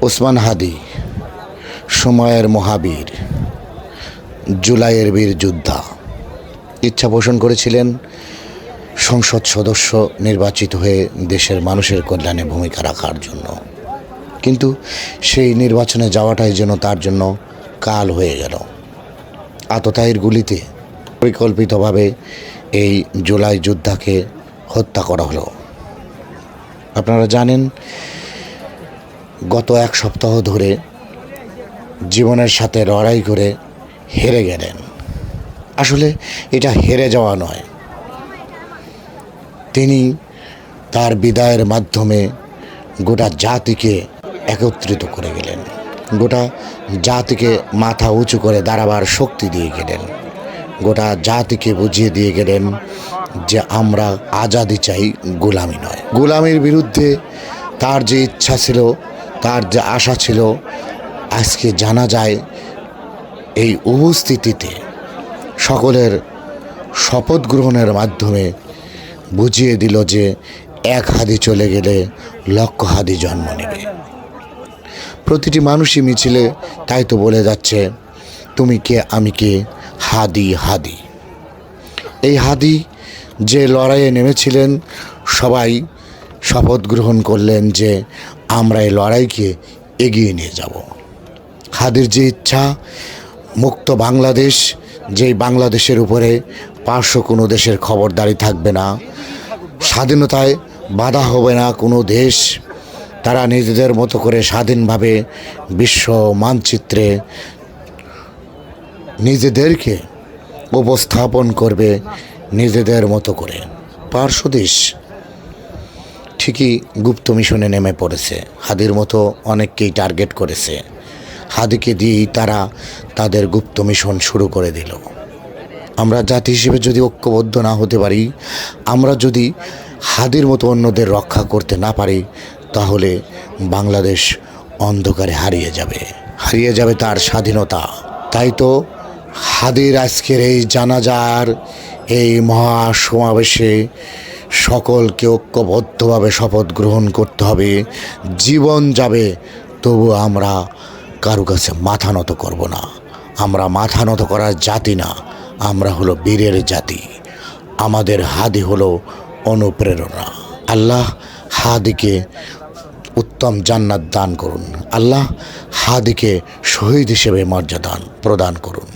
ওসমান হাদি সময়ের মহাবীর, জুলাইয়ের বীর যোদ্ধা। ইচ্ছা পোষণ করেছিলেন সংসদ সদস্য নির্বাচিত হয়ে দেশের মানুষের কল্যাণে ভূমিকা রাখার জন্য, কিন্তু সেই নির্বাচনে যাওয়াটাই যেন তার জন্য কাল হয়ে গেল। আততায়ীর গুলিতে পরিকল্পিতভাবে এই জুলাই যোদ্ধাকে হত্যা করা হলো। আপনারা জানেন, গত এক সপ্তাহ ধরে জীবনের সাথে লড়াই করে হেরে গেলেন। আসলে এটা হেরে যাওয়া নয়, তিনি তার বিদায়ের মাধ্যমে গোটা জাতিকে একত্রিত করে গেলেন, গোটা জাতিকে মাথা উঁচু করে দাঁড়াবার শক্তি দিয়ে গেলেন, গোটা জাতিকে বুঝিয়ে দিয়ে গেলেন যে আমরা আজাদি চাই, গোলামি নয়। গোলামির বিরুদ্ধে তার যে ইচ্ছা ছিল, তার যে আশা ছিল, আজকে জানা যায় এই উপস্থিতিতে সকলের শপথ গ্রহণের মাধ্যমে বুঝিয়ে দিল যে এক হাদি চলে গেলে লক্ষ হাদি জন্ম নেবে। প্রতিটি মানুষই মিছিলে তাই তো বলে যাচ্ছে, তুমি কে আমি কে, হাদি হাদি। এই হাদি যে লড়াইয়ে নেমেছিলেন, সবাই শপথ গ্রহণ করলেন যে আমরা এই লড়াইকে এগিয়ে নিয়ে যাব। হাদির যে ইচ্ছা, মুক্ত বাংলাদেশ, যেই বাংলাদেশের উপরে পার্শ্ব কোনো দেশের খবরদারি থাকবে না, স্বাধীনতায় বাধা হবে না কোনো দেশ, তারা নিজেদের মতো করে স্বাধীনভাবে বিশ্ব মানচিত্রে নিজেদেরকে উপস্থাপন করবে নিজেদের মতো করে। পার্শ্ব দেশ ঠিকই গুপ্ত মিশনে নেমে পড়েছে, হাদির মতো অনেককেই টার্গেট করেছে। হাদিকে দিয়েই তারা তাদের গুপ্ত মিশন শুরু করে দিল। আমরা জাতি হিসেবে যদি ঐক্যবদ্ধ না হতে পারি, আমরা যদি হাদির মতো অন্যদের রক্ষা করতে না পারি, তাহলে বাংলাদেশ অন্ধকারে হারিয়ে যাবে তার স্বাধীনতা। তাই তো হাদির আজকের এই জানাজার এই মহা সমাবেশে সকলকে ঐক্যবদ্ধভাবে শপথ গ্রহণ করতে হবে। জীবন যাবে, তবু আমরা কারো কাছে মাথা নত করব না। আমরা মাথা নত করার জাতি না, আমরা হলো বীরের জাতি। আমাদের হাদি হলো অনুপ্রেরণা। আল্লাহ হাদিকে উত্তম জান্নাত দান করুন। আল্লাহ হাদিকে শহীদ হিসেবে মর্যাদা প্রদান করুন।